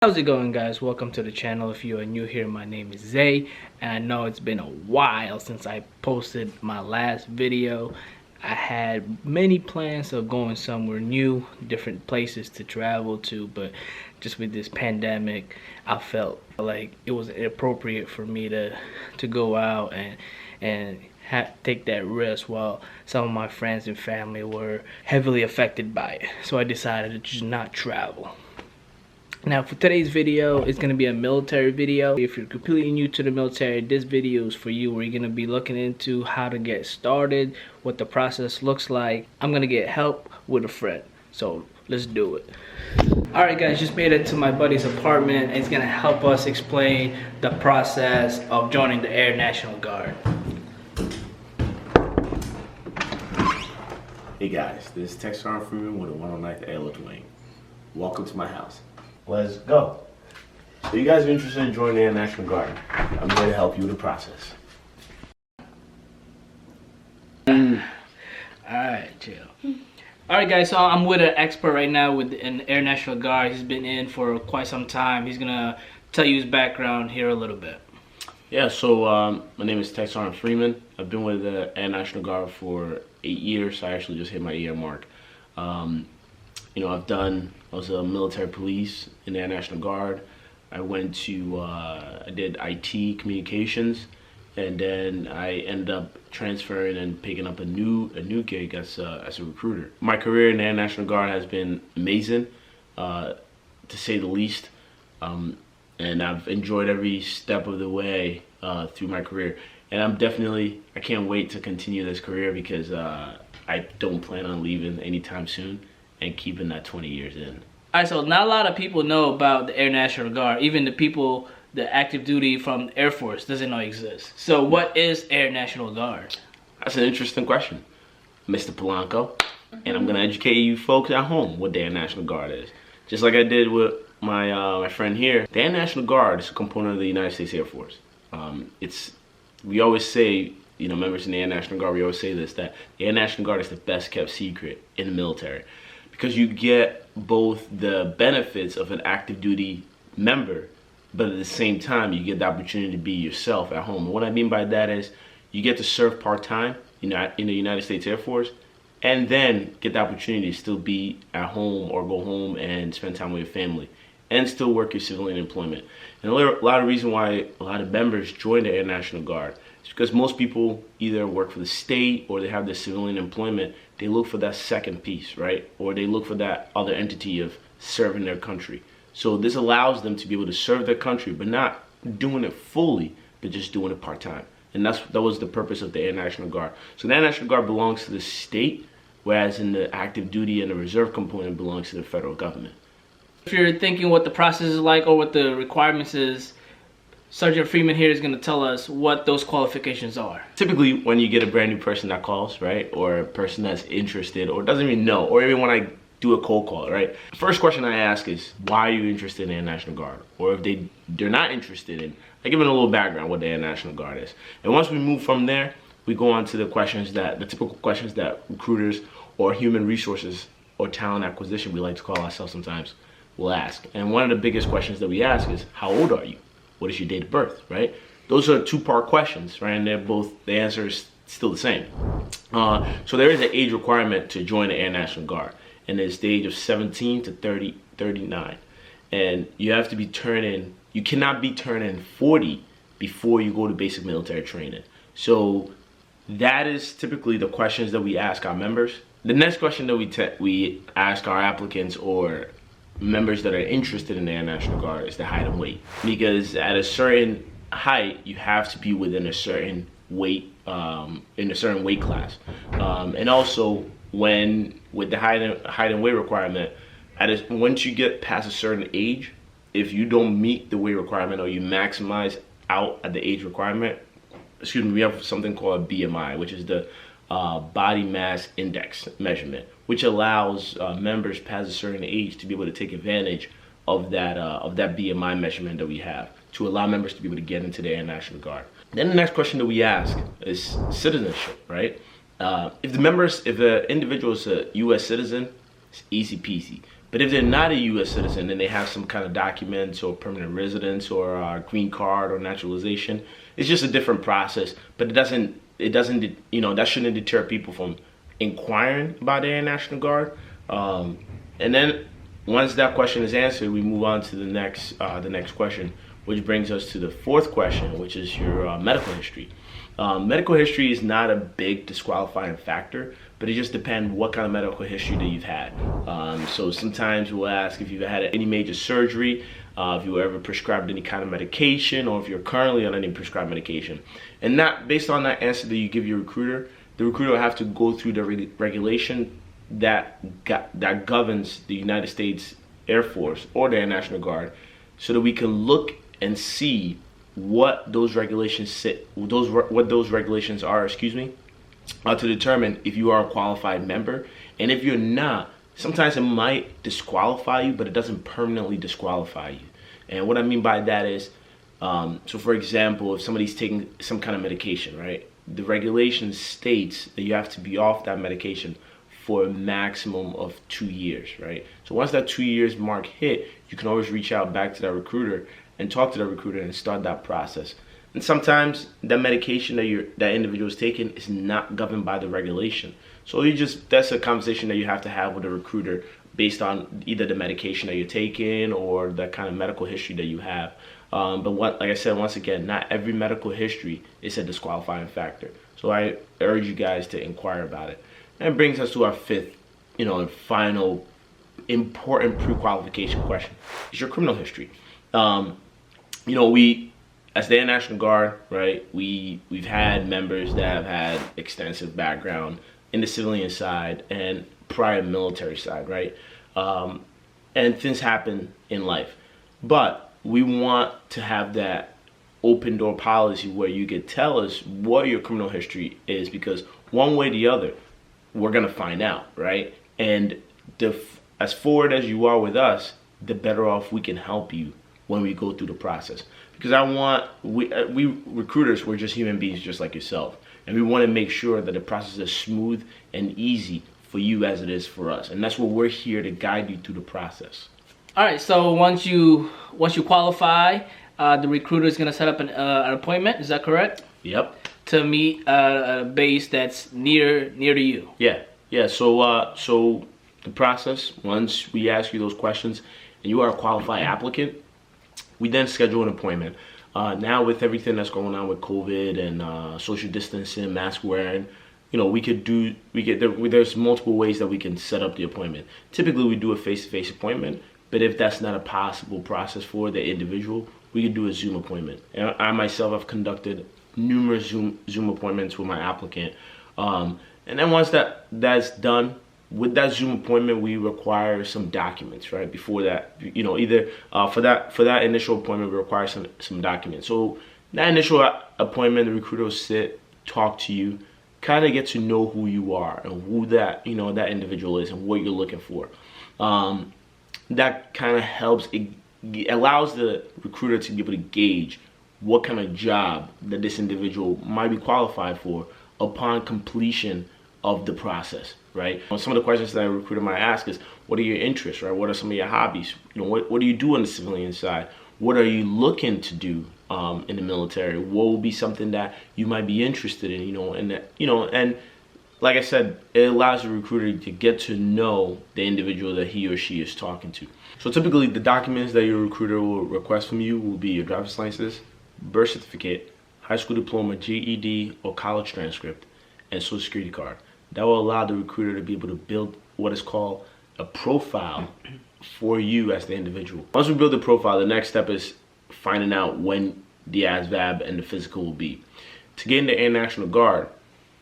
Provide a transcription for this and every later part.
How's it going, guys? Welcome to the channel. If you are new here, my name is Zay, and I know it's been a while since I posted my last video. I had many plans of going somewhere new, different places to travel to, but just with this pandemic, I felt like it was inappropriate for me to go out and take that risk while some of my friends and family were heavily affected by it. So I decided to just not travel. Now for today's video, it's going to be a military video. If you're completely new to the military, this video is for you. We're going to be looking into how to get started, what the process looks like. I'm going to get help with a friend. So let's do it. Alright guys, just made it to my buddy's apartment. It's going to help us explain the process of joining the Air National Guard. Hey guys, this is TSgt Freeman with the 109th Airlift Wing. Welcome to my house. Let's go. So you guys are interested in joining the Air National Guard. I'm here to help you with the process. Alright, chill. Alright guys, so I'm with an expert right now with an Air National Guard. He's been in for quite some time. He's gonna tell you his background here a little bit. Yeah, so my name is TSgt Freeman. I've been with the Air National Guard for 8 years. I actually just hit my year mark. I was a military police in the Air National Guard. I did IT communications, and then I ended up transferring and picking up a new gig as a recruiter. My career in the Air National Guard has been amazing, to say the least, and I've enjoyed every step of the way through my career. And I can't wait to continue this career because I don't plan on leaving anytime soon and keeping that 20 years in. Alright, so not a lot of people know about the Air National Guard. Even the active duty from the Air Force doesn't know exists. So what is Air National Guard? That's an interesting question, Mr. Polanco. And I'm gonna educate you folks at home what the Air National Guard is. Just like I did with my friend here. The Air National Guard is a component of the United States Air Force. We always say, members in the Air National Guard, we always say this, that the Air National Guard is the best kept secret in the military. Because you get both the benefits of an active duty member, but at the same time, you get the opportunity to be yourself at home. And what I mean by that is you get to serve part-time in the United States Air Force, and then get the opportunity to still be at home or go home and spend time with your family, and still work your civilian employment. And a lot of reason why a lot of members join the Air National Guard is because most people either work for the state or they have their civilian employment. They look for that second piece, right? Or they look for that other entity of serving their country. So this allows them to be able to serve their country, but not doing it fully, but just doing it part-time. And that was the purpose of the Air National Guard. So the Air National Guard belongs to the state, whereas in the active duty and the reserve component belongs to the federal government. If you're thinking what the process is like or what the requirements is, Sergeant Freeman here is going to tell us what those qualifications are. Typically, when you get a brand new person that calls, right, or a person that's interested or doesn't even know, or even when I do a cold call, right, the first question I ask is, why are you interested in the Air National Guard? Or if they're not interested in, I give them a little background what the Air National Guard is. And once we move from there, we go on to the typical questions that recruiters or human resources or talent acquisition, we like to call ourselves sometimes, will ask. And one of the biggest questions that we ask is, how old are you? What is your date of birth, right? Those are two-part questions, right? And the answer is still the same. So there is an age requirement to join the Air National Guard, and it's the age of 17 to 39. And you have to be you cannot be turning 40 before you go to basic military training. So that is typically the questions that we ask our members. The next question that we ask our applicants or members that are interested in the Air National Guard is the height and weight, because at a certain height you have to be within a certain weight, in a certain weight class, and also with the height and weight requirement, once you get past a certain age, if you don't meet the weight requirement or you maximize out at the age requirement, we have something called a BMI, which is the body mass index measurement, which allows members past a certain age to be able to take advantage of that BMI measurement that we have to allow members to be able to get into the Air National Guard. Then the next question that we ask is citizenship, right? If the individual is a U.S. citizen, it's easy peasy. But if they're not a U.S. citizen and they have some kind of documents or permanent residence or green card or naturalization, it's just a different process. But it doesn't, that shouldn't deter people from inquiring about the Air National Guard. And then once that question is answered, we move on to the next question, which brings us to the fourth question, which is your medical history. Medical history is not a big disqualifying factor, but it just depends what kind of medical history that you've had. So sometimes we'll ask if you've had any major surgery, if you were ever prescribed any kind of medication, or if you're currently on any prescribed medication. And that, based on that answer that you give your recruiter, the recruiter will have to go through the regulation that governs the United States Air Force or the Air National Guard, so that we can look and see what those regulations what those regulations are, to determine if you are a qualified member. And if you're not, sometimes it might disqualify you, but it doesn't permanently disqualify you. And what I mean by that is, so for example, if somebody's taking some kind of medication, right? The regulation states that you have to be off that medication for a maximum of 2 years, right? So once that 2 years mark hit, you can always reach out back to that recruiter and talk to that recruiter and start that process. And sometimes that medication that individual is taking is not governed by the regulation. So that's a conversation that you have to have with a recruiter based on either the medication that you're taking or the kind of medical history that you have. But like I said, once again, not every medical history is a disqualifying factor. So I urge you guys to inquire about it. And it brings us to our fifth, and final important pre-qualification question. Is your criminal history. We, as the Air National Guard, right, we've had members that have had extensive background in the civilian side and prior military side, right? And things happen in life. But we want to have that open door policy where you could tell us what your criminal history is, because one way or the other, we're going to find out, right? And as forward as you are with us, the better off we can help you when we go through the process. Because we recruiters, we're just human beings just like yourself. And we want to make sure that the process is smooth and easy for you as it is for us. And that's what we're here to guide you through the process. All right, so once you qualify, the recruiter is going to set up an appointment. Is that correct? Yep. To meet a base that's near to you. Yeah. So the process, once we ask you those questions and you are a qualified applicant, we then schedule an appointment. Now with everything that's going on with COVID and social distancing, mask wearing, there's multiple ways that we can set up the appointment. Typically we do a face-to-face appointment, but if that's not a possible process for the individual, we could do a Zoom appointment. And I myself have conducted numerous Zoom appointments with my applicant. And then once that's done, with that Zoom appointment, we require some documents, right? Before that, either for that initial appointment, we require some documents. So that initial appointment, the recruiter will sit, talk to you, kind of get to know who you are and who that individual is and what you're looking for. That kind of helps. It allows the recruiter to be able to gauge what kind of job that this individual might be qualified for upon completion of the process, right? Some of the questions that a recruiter might ask is, what are your interests, right? What are some of your hobbies? What do you do on the civilian side? What are you looking to do in the military? What will be something that you might be interested in, and like I said, it allows the recruiter to get to know the individual that he or she is talking to. So typically the documents that your recruiter will request from you will be your driver's license, birth certificate, high school diploma, GED, or college transcript, and social security card. That will allow the recruiter to be able to build what is called a profile for you as the individual. Once we build the profile, the next step is finding out when the ASVAB and the physical will be. To get in the Air National Guard,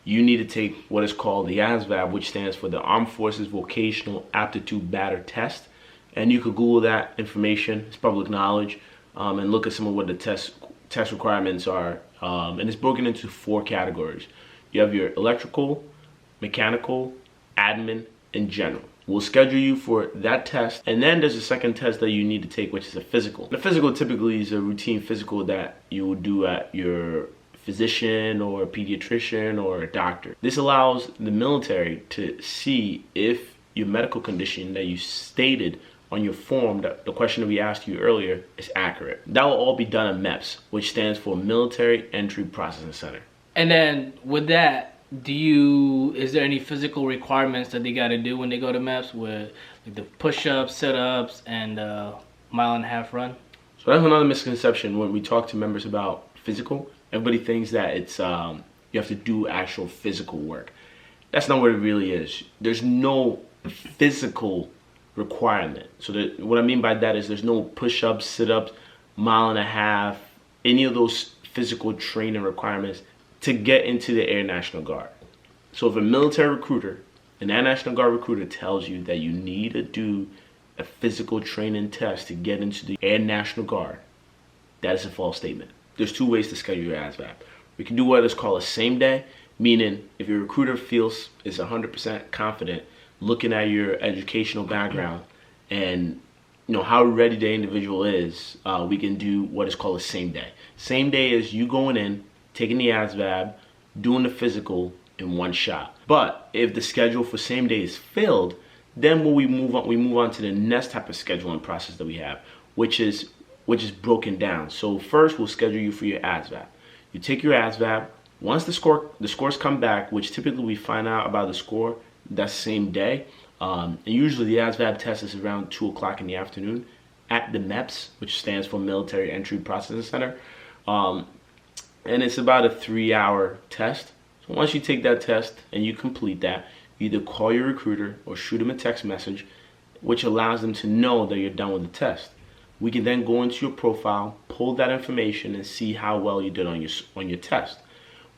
you need to take what is called the ASVAB, which stands for the Armed Forces Vocational Aptitude Batter Test. And you could Google that information, it's public knowledge, and look at some of what the test requirements are. And it's broken into 4 categories. You have your electrical, mechanical, admin, and general. We'll schedule you for that test, and then there's a second test that you need to take, which is a physical. The physical typically is a routine physical that you will do at your physician or a pediatrician or a doctor. This allows the military to see if your medical condition that you stated on your form, that the question that we asked you earlier, is accurate. That will all be done at MEPS, which stands for Military Entry Processing Center. And then with that, is there any physical requirements that they got to do when they go to MEPS, with like the push-ups, sit-ups, and mile-and-a-half run? So that's another misconception when we talk to members about physical. Everybody thinks that it's you have to do actual physical work. That's not what it really is. There's no physical requirement. So what I mean by that is there's no push-ups, sit-ups, mile-and-a-half, any of those physical training requirements to get into the Air National Guard. So if a military recruiter, an Air National Guard recruiter tells you that you need to do a physical training test to get into the Air National Guard, that is a false statement. There's two ways to schedule your ASVAB. We can do what is called a same day, meaning if your recruiter is 100% confident looking at your educational background and how ready the individual is, we can do what is called a same day. Same day is you going in, taking the ASVAB, doing the physical in one shot. But if the schedule for same day is filled, then when we move on to the next type of scheduling process that we have, which is broken down. So first we'll schedule you for your ASVAB. You take your ASVAB. Once the scores come back, which typically we find out about the score that same day, and usually the ASVAB test is around 2 o'clock in the afternoon at the MEPS, which stands for Military Entry Processing Center. And it's about a 3-hour test. So once you take that test and you complete that, you either call your recruiter or shoot them a text message, which allows them to know that you're done with the test. We can then go into your profile, pull that information, and see how well you did on your test.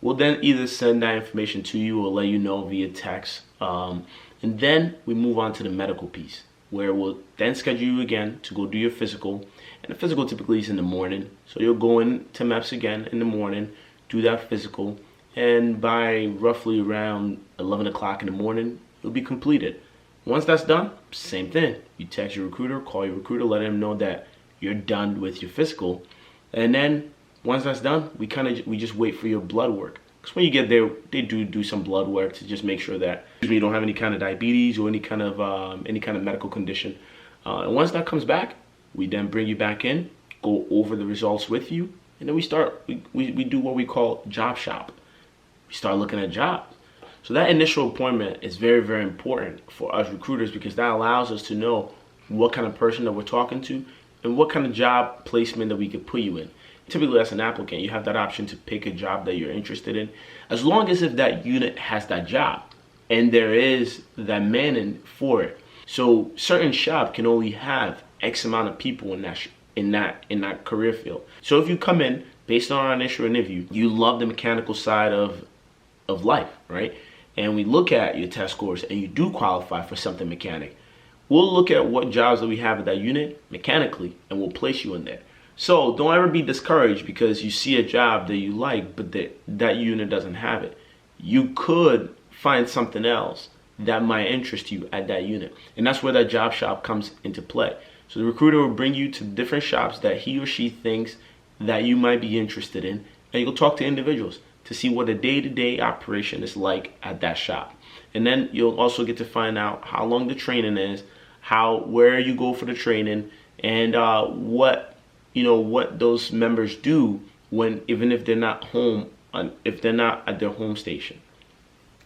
We'll then either send that information to you or let you know via text. And then we move on to the medical piece, where we'll then schedule you again to go do your physical. And the physical typically is in the morning. So you'll go into MEPS again in the morning, do that physical, and by roughly around 11 o'clock in the morning, it'll be completed. Once that's done, same thing. You text your recruiter, call your recruiter, let him know that you're done with your physical. And then once that's done, we just wait for your blood work. Because when you get there, they do some blood work to just make sure that you don't have any kind of diabetes or any kind of medical condition. And once that comes back, we then bring you back in, go over the results with you, and then we do what we call job shop. We start looking at jobs. So that initial appointment is very, very important for us recruiters, because that allows us to know what kind of person that we're talking to and what kind of job placement that we could put you in. Typically, as an applicant, you have that option to pick a job that you're interested in, as long as if that unit has that job and there is that manning for it. So certain shop can only have X amount of people in that career field. So if you come in based on our initial interview, you love the mechanical side of life, right? And we look at your test scores and you do qualify for something mechanic, we'll look at what jobs that we have at that unit mechanically and we'll place you in there. So don't ever be discouraged because you see a job that you like, but that unit doesn't have it. You could find something else that might interest you at that unit. And that's where that job shop comes into play. So the recruiter will bring you to different shops that he or she thinks that you might be interested in. And you'll talk to individuals to see what a day-to-day operation is like at that shop. And then you'll also get to find out how long the training is, where you go for the training, and what those members do even if they're not at their home station.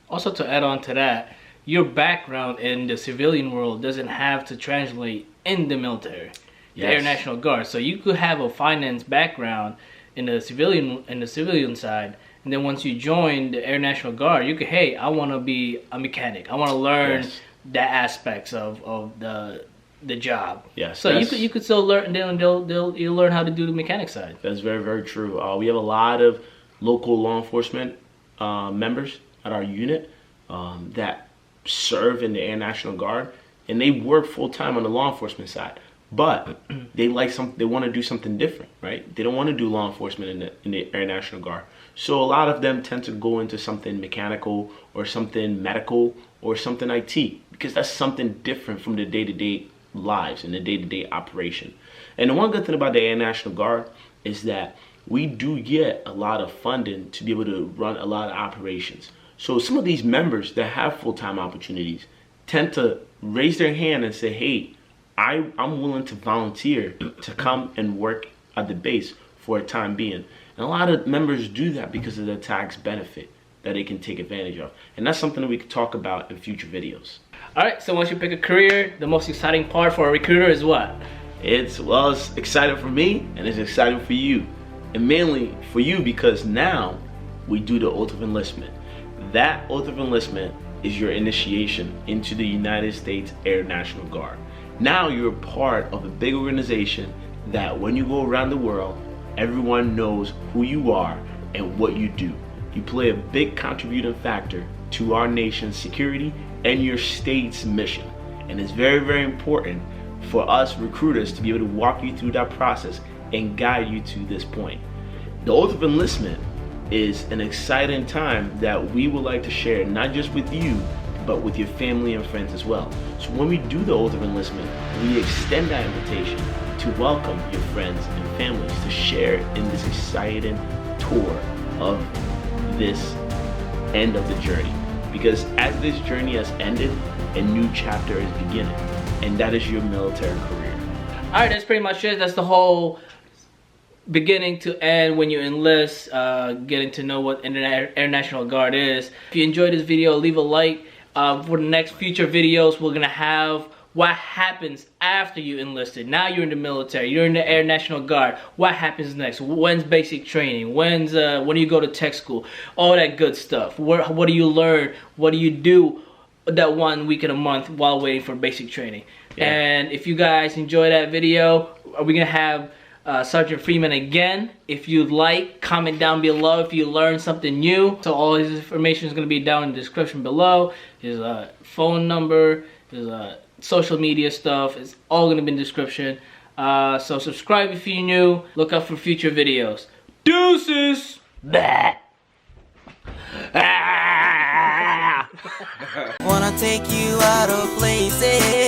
Also, to add on to that, your background in the civilian world doesn't have to translate in the military, the Air National Guard. So you could have a finance background in the civilian side, and then once you join the Air National Guard, you could, hey, I want to be a mechanic. I want to learn the aspects of the job. Yes. So you could still learn. Then you'll learn how to do the mechanic side. That's very, very true. We have a lot of local law enforcement members at our unit that serve in the Air National Guard, and they work full time on the law enforcement side. But they want to do something different, right? They don't want to do law enforcement in the Air National Guard. So a lot of them tend to go into something mechanical or something medical or something IT, because that's something different from the day-to-day lives and the day-to-day operation. And the one good thing about the Air National Guard is that we do get a lot of funding to be able to run a lot of operations. So some of these members that have full-time opportunities, tend to raise their hand and say, hey, I'm willing to volunteer to come and work at the base for a time being. And a lot of members do that because of the tax benefit that they can take advantage of. And that's something that we could talk about in future videos. All right, so once you pick a career, the most exciting part for a recruiter is what? It's exciting for me, and it's exciting for you. And mainly for you because now we do the oath of enlistment. That oath of enlistment is your initiation into the United States Air National Guard. Now you're part of a big organization that when you go around the world, everyone knows who you are and what you do. You play a big contributing factor to our nation's security and your state's mission. And it's very, very important for us recruiters to be able to walk you through that process and guide you to this point. The oath of enlistment is an exciting time that we would like to share, not just with you, but with your family and friends as well. So when we do the oath of enlistment, we extend that invitation to welcome your friends and families to share in this exciting tour of this end of the journey. Because as this journey has ended, a new chapter is beginning, and that is your military career. All right, that's pretty much it. That's the whole beginning to end when you enlist, getting to know what Air National Guard is. If you enjoyed this video, leave a like. For the next future videos, we're gonna have what happens after you enlisted. Now you're in the military, you're in the Air National Guard. What happens next? When's basic training? When do you go to tech school? All that good stuff. What do you learn? What do you do that 1 week in a month while waiting for basic training? Yeah. And if you guys enjoy that video, we're gonna have Sergeant Freeman again. If you'd like, comment down below if you learned something new. So all his information is going to be down in the description below. His phone number, his social media stuff, it's all going to be in the description. So subscribe if you're new. Look out for future videos. Deuces! Bah. Wanna take you out of places.